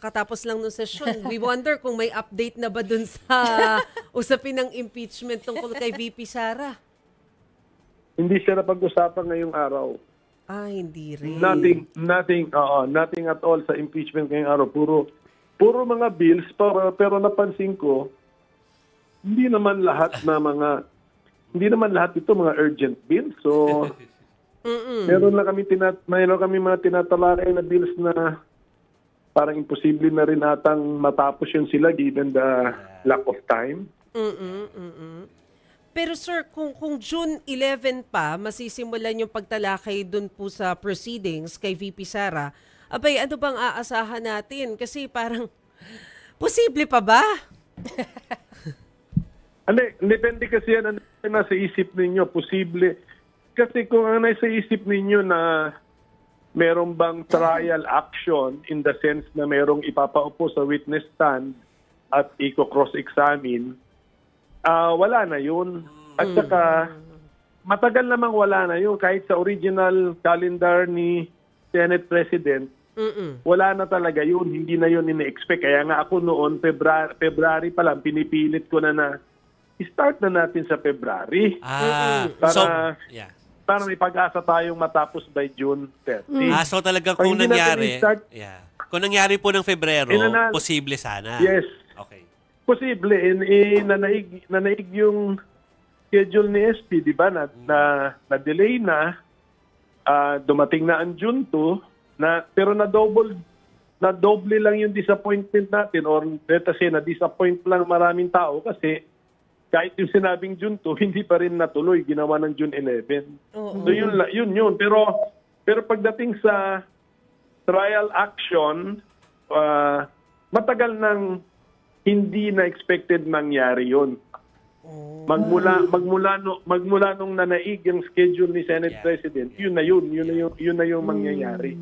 kakatapos lang ng sesyon. We wonder kung may update na ba dun sa usapin ng impeachment tungkol kay VP Sara. Hindi siya napag-usapan ngayong araw. Hindi rin. Nothing at all sa impeachment ngayong araw. Puro mga bills, pero napansin ko, hindi naman lahat ito mga urgent bills. So, meron kami mga tinatalakay na bills na parang imposible na rin atang matapos yun sila given the lack of time. Pero sir, kung June 11 pa, masisimulan yung pagtalakay dun po sa proceedings kay VP Sara, abay, ano bang aasahan natin? Kasi parang, posible pa ba? Depende kasi yan ang nasa isip ninyo, posible. Kasi kung ang nasa isip ninyo na merong bang trial action in the sense na merong ipapaupo sa witness stand at i-cross-examine, wala na yun. At saka, matagal namang wala na yun. Kahit sa original calendar ni Senate President, wala na talaga yun. Hindi na yun ina-expect. Kaya nga ako noon, February pa lang, pinipilit ko na start na natin sa February. Para may pag-asa tayong matapos by June 30. So talagang kung nangyari, kung nangyari po ng Febrero, posible sana. Yes. Okay. Posible. Nanaig yung schedule ni SP, di ba? Na-delay na. Dumating na ang June 2, pero na-double lang yung disappointment natin or let's say na-disappoint lang maraming tao kasi kahit yung sinabing June 2, hindi pa rin natuloy. Ginawa ng June 11. So yun. Pero pagdating sa trial action, matagal nang hindi na expected mangyari yun. Magmula nung nanaig yung schedule ni Senate President, yun na yung mangyayari.